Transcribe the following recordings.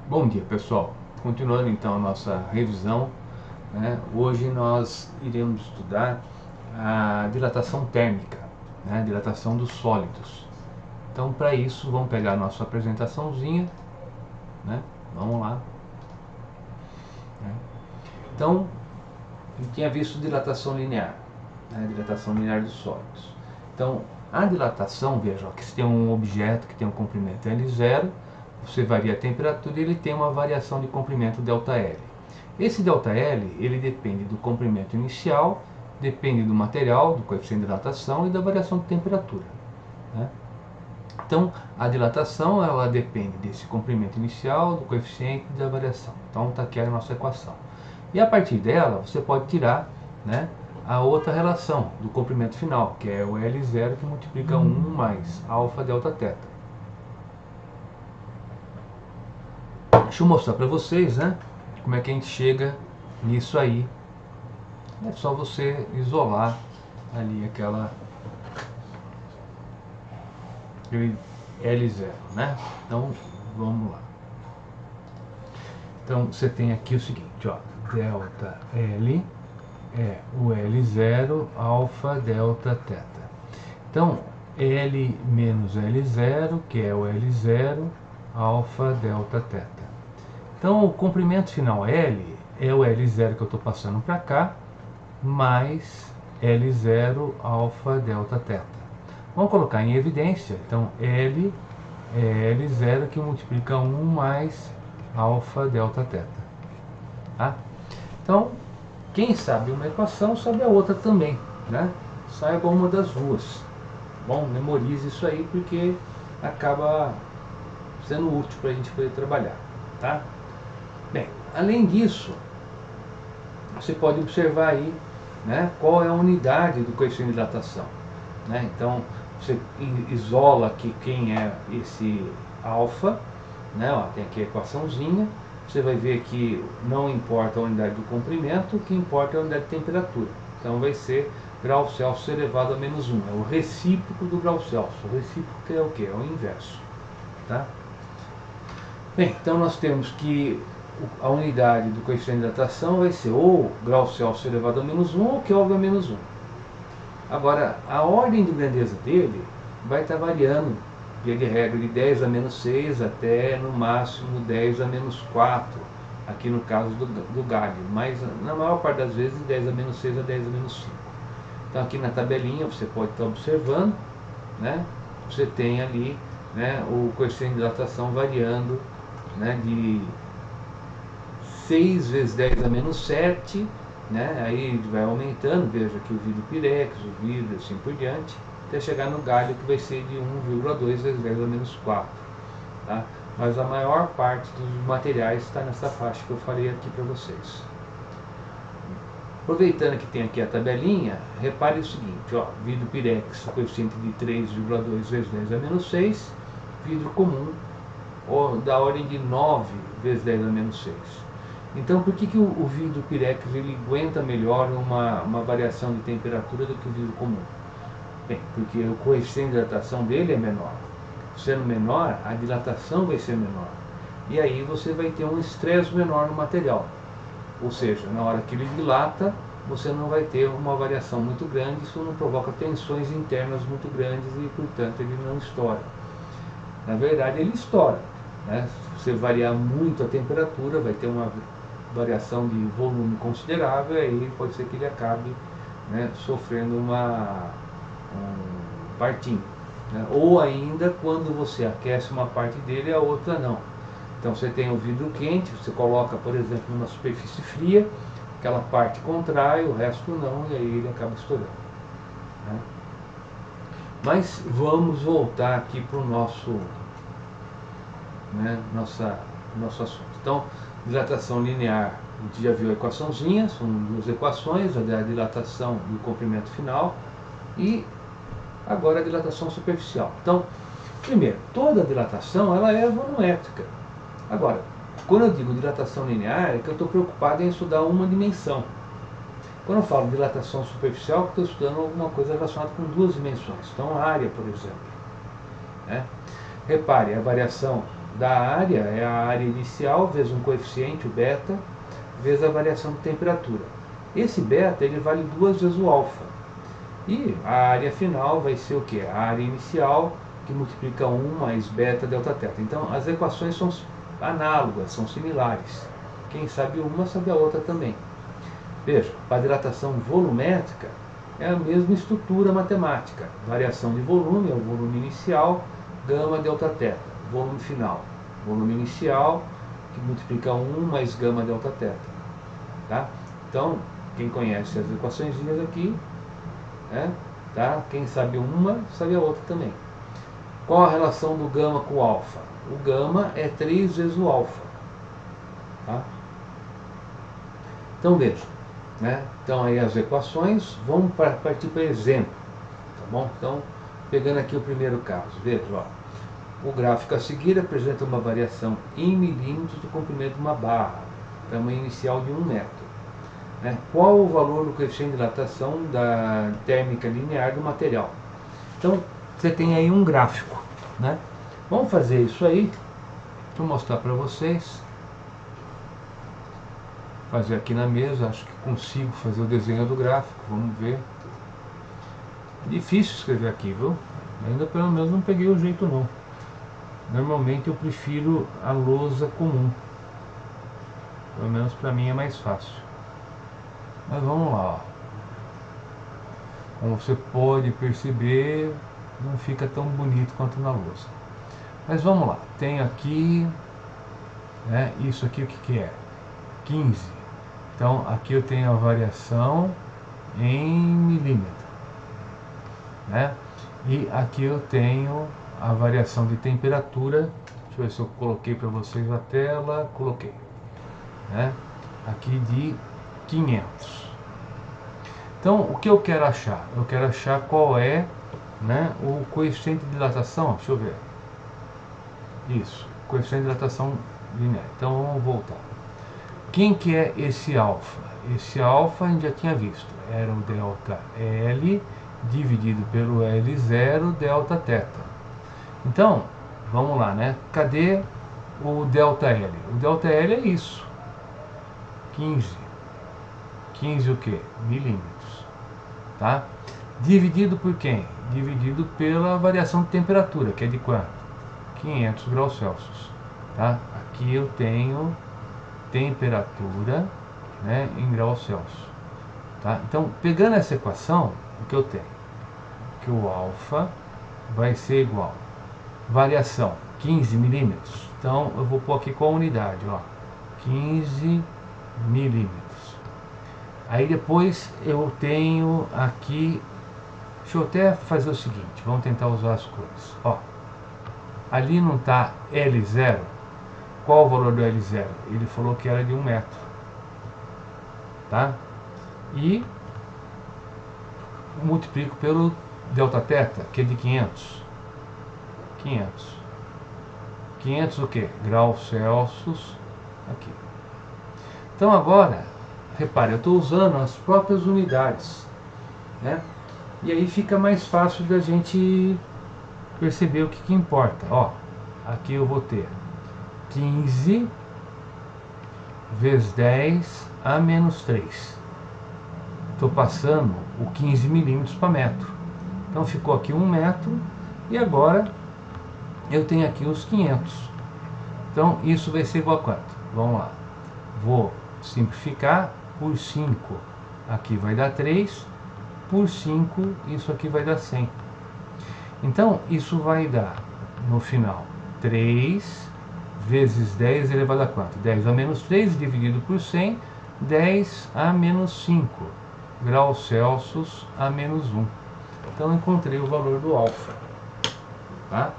Bom dia, pessoal. Continuando então a nossa revisão, né? Hoje nós iremos estudar a dilatação térmica, né? Dilatação dos sólidos. Então, para isso, vamos pegar a nossa apresentaçãozinha, né? Vamos lá. Né? Então, a gente tinha visto dilatação linear, né? Dilatação linear dos sólidos. Então, a dilatação, veja, que se tem um objeto que tem um comprimento L0, você varia a temperatura e ele tem uma variação de comprimento ΔL. Esse ΔL, ele depende do comprimento inicial, depende do material, do coeficiente de dilatação e da variação de temperatura, né? Então, a dilatação, ela depende desse comprimento inicial, do coeficiente e da variação. Então, está aqui a nossa equação. E a partir dela, você pode tirar, né, a outra relação do comprimento final, que é o L0, que multiplica 1 mais alfa delta teta. Deixa eu mostrar para vocês, né, como é que a gente chega nisso aí. É só você isolar ali aquele L0, né? Então, vamos lá. Então, você tem aqui o seguinte, ó, delta L é o L0 alfa delta teta. Então, L menos L0, que é o L0 alfa delta teta. Então, o comprimento final L é o L0 que eu estou passando para cá, mais L0 alfa delta teta. Vamos colocar em evidência, então L é L0 que multiplica 1 mais alfa delta teta. Tá? Então, quem sabe uma equação sabe a outra também, né? Saiba uma das duas. Bom, memorize isso aí porque acaba sendo útil para a gente poder trabalhar, tá? Bem, além disso, você pode observar aí, né, qual é a unidade do coeficiente de dilatação, né? Então, você isola aqui quem é esse alfa, né? Ó, tem aqui a equaçãozinha. Você vai ver que não importa a unidade do comprimento, o que importa é a unidade de temperatura. Então vai ser grau Celsius elevado a menos 1. É o recíproco do grau Celsius. O recíproco é o que? É o inverso. Tá? Bem, então nós temos que a unidade do coeficiente de dilatação vai ser ou grau Celsius elevado a menos 1 ou Kelvin a menos 1. Agora, a ordem de grandeza dele vai estar variando, via de regra, de 10 a menos 6 até no máximo 10 a menos 4, aqui no caso do galho, mas na maior parte das vezes 10 a menos 6 a 10 a menos 5. Então aqui na tabelinha você pode estar observando, né, você tem ali, né, o coeficiente de dilatação variando, né, de 6 vezes 10 a menos 7, né, aí vai aumentando, veja aqui o vidro pirex, o vidro assim por diante, até chegar no galho que vai ser de 1,2 vezes 10 a menos 4. Tá? Mas a maior parte dos materiais está nessa faixa que eu falei aqui para vocês. Aproveitando que tem aqui a tabelinha, repare o seguinte, ó, vidro pirex, coeficiente de 3,2 vezes 10 a menos 6, vidro comum, da ordem de 9 vezes 10 a menos 6. Então, por que o vidro pirex ele aguenta melhor uma variação de temperatura do que o vidro comum? Bem, porque o coeficiente de dilatação dele é menor. Sendo menor, a dilatação vai ser menor. E aí você vai ter um estresse menor no material. Ou seja, na hora que ele dilata, você não vai ter uma variação muito grande, isso não provoca tensões internas muito grandes e, portanto, ele não estoura. Na verdade, ele estoura, né? Se você variar muito a temperatura, vai ter uma variação de volume considerável, e aí pode ser que ele acabe, né, sofrendo um partinho, né? Ou ainda quando você aquece uma parte dele, a outra não. Então você tem o vidro quente, você coloca, por exemplo, numa superfície fria, aquela parte contrai, o resto não, e aí ele acaba estourando, né? Mas vamos voltar aqui para o nosso, né, nosso assunto. Então, dilatação linear, a gente já viu a equaçãozinha, são duas equações, a da dilatação e o comprimento final, e agora a dilatação superficial. Então, primeiro, toda dilatação ela é volumétrica. Agora, quando eu digo dilatação linear, é que eu estou preocupado em estudar uma dimensão. Quando eu falo dilatação superficial, eu estou estudando alguma coisa relacionada com duas dimensões. Então, a área, por exemplo, né? Repare, a variação da área é a área inicial vezes um coeficiente, o beta, vezes a variação de temperatura. Esse beta ele vale 2 vezes o alfa. E a área final vai ser o que? A área inicial que multiplica 1 mais beta delta teta. Então as equações são análogas, são similares. Quem sabe uma sabe a outra também. Veja, para dilatação volumétrica é a mesma estrutura matemática. Variação de volume é o volume inicial, gama delta teta. Volume final, volume inicial, que multiplica 1 mais gama delta teta. Tá? Então, quem conhece as equações aqui, tá? Quem sabe uma, sabe a outra também. Qual a relação do gama com o alfa? O gama é 3 vezes o alfa. Tá? Então, veja. Então, aí as equações, vamos partir para exemplo. Tá bom? Então, pegando aqui o primeiro caso, veja, ó. O gráfico a seguir apresenta uma variação em milímetros do comprimento de uma barra, tamanho inicial de 1 metro. Qual o valor do coeficiente de dilatação da térmica linear do material? Então, você tem aí um gráfico. Vamos fazer isso aí. Deixa eu mostrar para vocês. Fazer aqui na mesa, acho que consigo fazer o desenho do gráfico, vamos ver. Difícil escrever aqui, viu? Ainda pelo menos não peguei o jeito não. Normalmente eu prefiro a lousa comum. Pelo menos para mim é mais fácil. Mas vamos lá, ó. Como você pode perceber, não fica tão bonito quanto na lousa. Mas vamos lá, tem aqui, isso aqui o que é? 15. Então aqui eu tenho a variação em milímetro, e aqui eu tenho a variação de temperatura. Deixa eu ver se eu coloquei para vocês na tela. Coloquei, aqui de 500. Então o que eu quero achar? Eu quero achar qual é, o coeficiente de dilatação. Deixa eu ver. Isso, coeficiente de dilatação linear. Então vamos voltar. Quem que é esse alfa? Esse alfa a gente já tinha visto. Era o delta L dividido pelo L0 delta teta. Então, vamos lá, Cadê o delta L? O delta L é isso. 15. 15 o quê? Milímetros. Tá? Dividido por quem? Dividido pela variação de temperatura, que é de quanto? 500 graus Celsius. Tá? Aqui eu tenho temperatura, em graus Celsius. Tá? Então, pegando essa equação, o que eu tenho? Que o alfa vai ser igual variação 15 milímetros. Então, eu vou pôr aqui com a unidade, ó, 15 milímetros. Aí depois eu tenho aqui, deixa eu até fazer o seguinte, vamos tentar usar as cores. Ó, ali não está L0. Qual o valor do L0? Ele falou que era de 1 metro. Tá? E multiplico pelo delta teta, que é de 500. 500 o que? Graus Celsius aqui. Então agora, repare, eu estou usando as próprias unidades, e aí fica mais fácil da gente perceber o que importa. Ó, aqui eu vou ter 15 vezes 10 a menos 3. Estou passando o 15 milímetros para metro. Então ficou aqui 1 metro. E agora eu tenho aqui os 500. Então isso vai ser igual a quanto? Vamos lá. Vou simplificar por 5. Aqui vai dar 3. Por 5, isso aqui vai dar 100. Então isso vai dar, no final, 3 vezes 10 elevado a quanto? 10 a menos 3 dividido por 100, 10 a menos 5 graus Celsius a menos 1. Então encontrei o valor do alfa. Tá?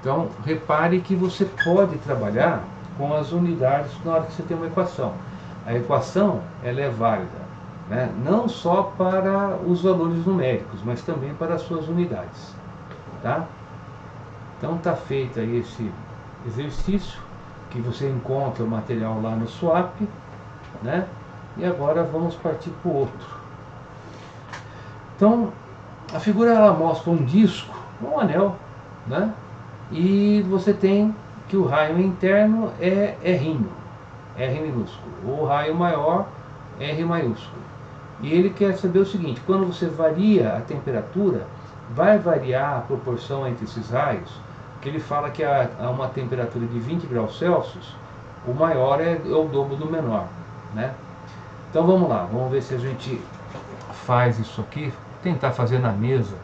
Então repare que você pode trabalhar com as unidades na hora que você tem uma equação. A equação ela é válida, não só para os valores numéricos, mas também para as suas unidades. Tá? Então está feito aí esse exercício, que você encontra o material lá no Swap, e agora vamos partir para o outro. Então a figura ela mostra um disco, um anel, E você tem que o raio interno é R, R minúsculo. O raio maior, R maiúsculo. E ele quer saber o seguinte: quando você varia a temperatura, vai variar a proporção entre esses raios, que ele fala que a uma temperatura de 20 graus Celsius, o maior é o dobro do menor, né? Então vamos lá, vamos ver se a gente faz isso aqui, tentar fazer na mesa,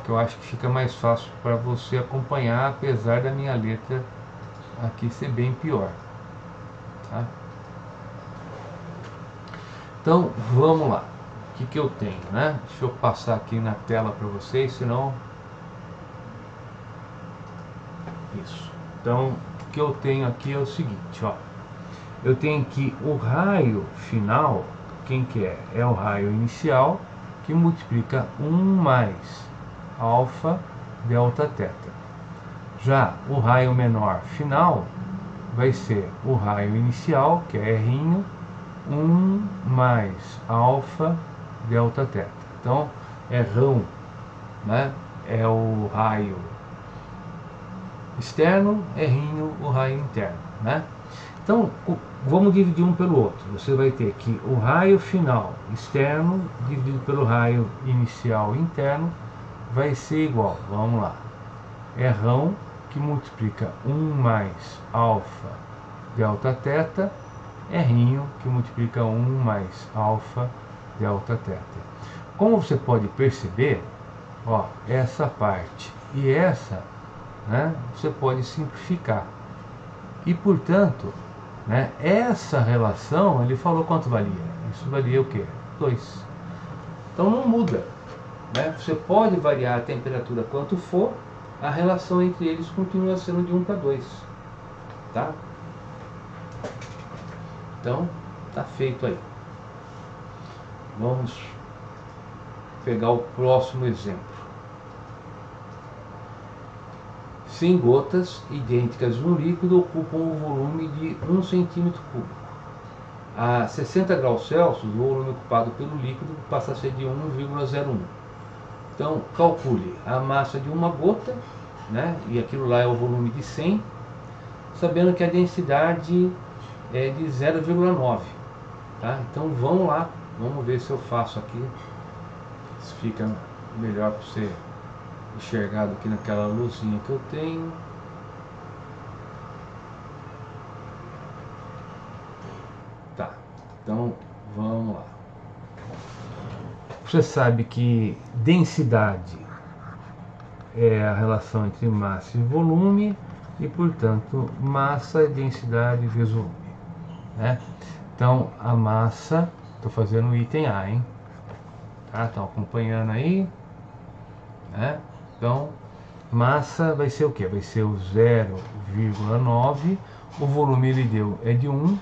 que eu acho que fica mais fácil para você acompanhar, apesar da minha letra aqui ser bem pior, tá? Então vamos lá, o que eu tenho, né? Deixa eu passar aqui na tela para vocês, senão... Isso. Então o que eu tenho aqui é o seguinte, ó. Eu tenho aqui o raio final, quem que é? É o raio inicial, que multiplica 1 mais alfa delta teta. Já o raio menor final vai ser o raio inicial, que é R, 1 mais alfa delta teta. Então, Rão, né, é o raio externo, R, o raio interno, né? Então, vamos dividir um pelo outro. Você vai ter que o raio final externo dividido pelo raio inicial interno vai ser igual, vamos lá, Rão, que multiplica 1 mais alfa delta teta, R, que multiplica 1 mais alfa delta teta. Como você pode perceber, ó, essa parte e essa, né, você pode simplificar. E, portanto, né, essa relação, ele falou quanto valia? Isso valia o quê? 2. Então não muda, né? Você pode variar a temperatura quanto for, a relação entre eles continua sendo de 1 para 2, tá? Então, tá feito aí. Vamos pegar o próximo exemplo. 100 gotas idênticas no líquido ocupam o volume de 1 centímetro cúbico. A 60 graus Celsius, o volume ocupado pelo líquido passa a ser de 1,01. Então, calcule a massa de uma gota, né? E aquilo lá é o volume de 100, sabendo que a densidade é de 0,9. Tá? Então, vamos lá, vamos ver se eu faço aqui, se fica melhor para você enxergado aqui naquela luzinha que eu tenho. Tá, então vamos lá. Você sabe que densidade é a relação entre massa e volume, e portanto massa é densidade vezes volume, né? Então a massa, estou fazendo o item A, hein? Tá, estão acompanhando aí, né? Então, massa vai ser o que? Vai ser o 0,9. O volume ele deu é de 1.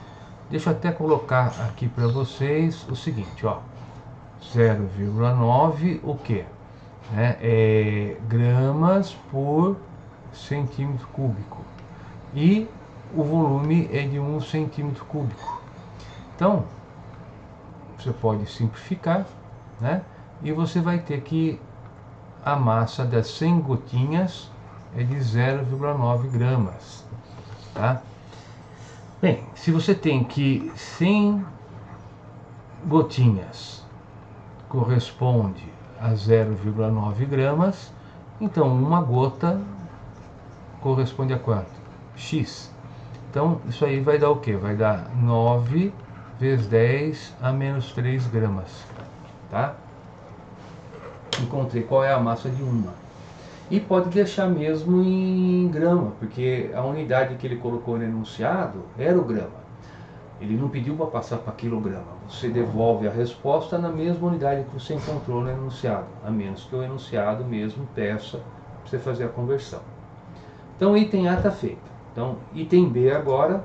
Deixa eu até colocar aqui para vocês o seguinte, ó. 0,9 o que? É gramas por centímetro cúbico. E o volume é de 1 centímetro cúbico. Então, você pode simplificar, né? E você vai ter que a massa das 100 gotinhas é de 0,9 gramas, tá? Bem, se você tem que 100 gotinhas corresponde a 0,9 gramas, então uma gota corresponde a quanto? X. Então isso aí vai dar o que? Vai dar 9 vezes 10 a menos 3 gramas, tá? Encontrei qual é a massa de uma. E pode deixar mesmo em grama, porque a unidade que ele colocou no enunciado era o grama. Ele não pediu para passar para quilograma. Você devolve a resposta na mesma unidade que você encontrou no enunciado, a menos que o enunciado mesmo peça para você fazer a conversão. Então, item A está feito. Então, item B agora.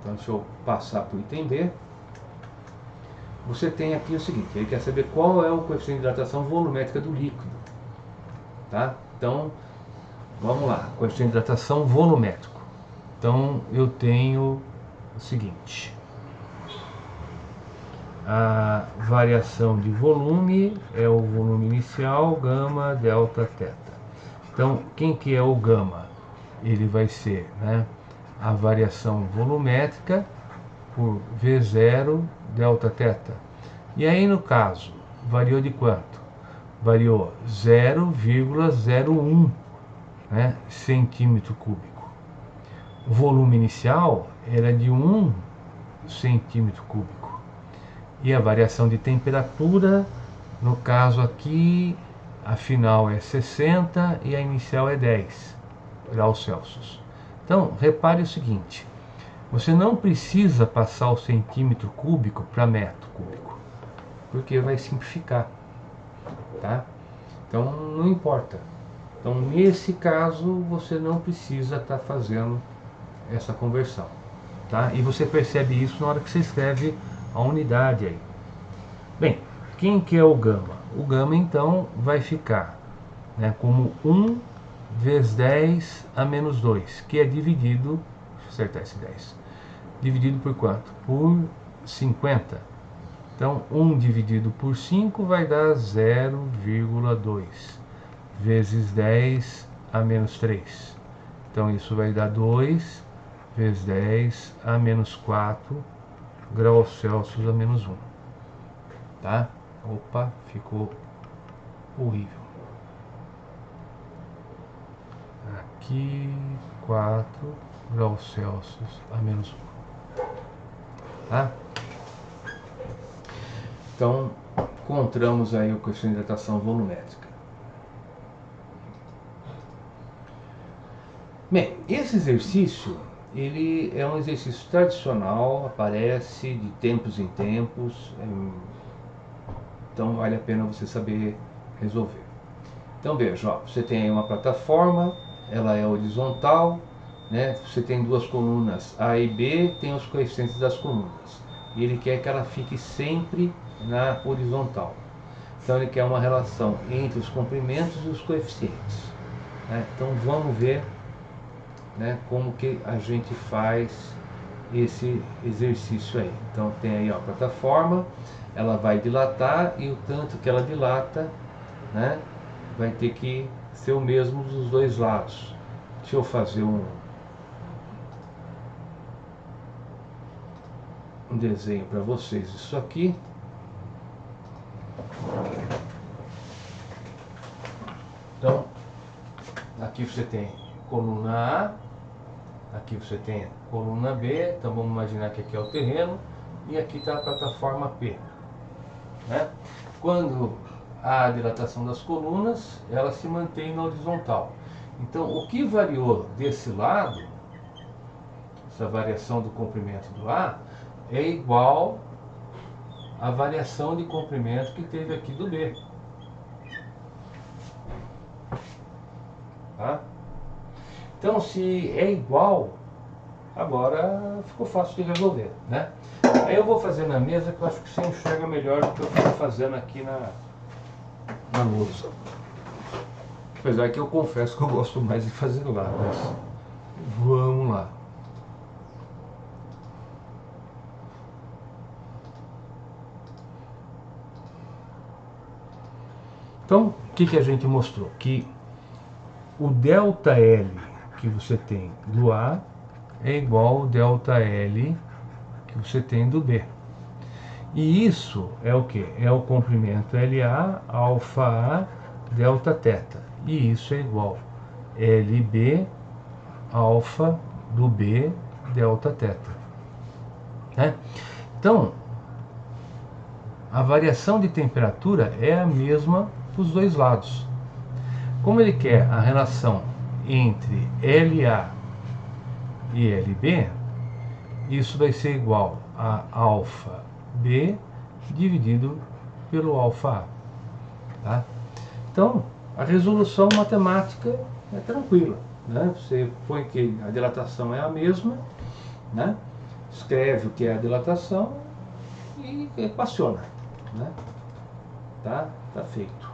Então, deixa eu passar para o item B. Você tem aqui o seguinte, ele quer saber qual é o coeficiente de hidratação volumétrica do líquido, tá? Então, vamos lá, coeficiente de hidratação volumétrico. Então, eu tenho o seguinte, a variação de volume é o volume inicial, gama, delta, teta. Então, quem que é o gama? Ele vai ser, né, a variação volumétrica por V0 delta θ. E aí, no caso, variou de quanto? Variou 0,01, né, centímetro cúbico. O volume inicial era de 1 centímetro cúbico. E a variação de temperatura, no caso aqui, a final é 60 e a inicial é 10 graus Celsius. Então, repare o seguinte, você não precisa passar o centímetro cúbico para metro cúbico, porque vai simplificar, tá? Então, não importa. Então, nesse caso, você não precisa estar fazendo essa conversão, tá? E você percebe isso na hora que você escreve a unidade aí. Bem, quem que é o gama? O gama, então, vai ficar, né, como 1 vezes 10 a menos 2, que é dividido, deixa eu acertar esse 10, dividido por quanto? Por 50. Então, 1 dividido por 5 vai dar 0,2 vezes 10 a menos 3. Então, isso vai dar 2 vezes 10 a menos 4 graus Celsius a menos 1. Tá? Opa, ficou horrível. Aqui, 4 graus Celsius a menos 1. Tá? Então, encontramos aí o coeficiente de dilatação volumétrica. Bem, esse exercício, ele é um exercício tradicional, aparece de tempos em tempos, então vale a pena você saber resolver. Então veja, ó, você tem aí uma plataforma, ela é horizontal, né? Você tem duas colunas A e B, tem os coeficientes das colunas, e ele quer que ela fique sempre na horizontal. Então ele quer uma relação entre os comprimentos e os coeficientes, né? Então vamos ver, né, como que a gente faz esse exercício aí. Então tem aí, ó, a plataforma, ela vai dilatar e o tanto que ela dilata, né, vai ter que ser o mesmo dos dois lados. Deixa eu fazer um desenho para vocês. Isso aqui, então aqui você tem coluna A, aqui você tem coluna B, então vamos imaginar que aqui é o terreno e aqui está a plataforma P, né? Quando há a dilatação das colunas, ela se mantém na horizontal. Então o que variou desse lado, essa variação do comprimento do A, é igual à variação de comprimento que teve aqui do B. Tá? Então, se é igual, agora ficou fácil de resolver, né? Aí eu vou fazer na mesa, que eu acho que você enxerga melhor do que eu estou fazendo aqui na lousa. Apesar que eu confesso que eu gosto mais de fazer lá, mas vamos lá. Então, o que a gente mostrou? Que o ΔL que você tem do A é igual ao ΔL que você tem do B. E isso é o que? É o comprimento LA, alfa A, delta θ. E isso é igual a LB, alfa do B, delta θ. Né? Então, a variação de temperatura é a mesma para os dois lados. Como ele quer a relação entre LA e LB, isso vai ser igual a alfa B dividido pelo alfa A. Tá? Então, a resolução matemática é tranquila, né? Você põe que a dilatação é a mesma, né? Escreve o que é a dilatação e equaciona, né? Tá feito.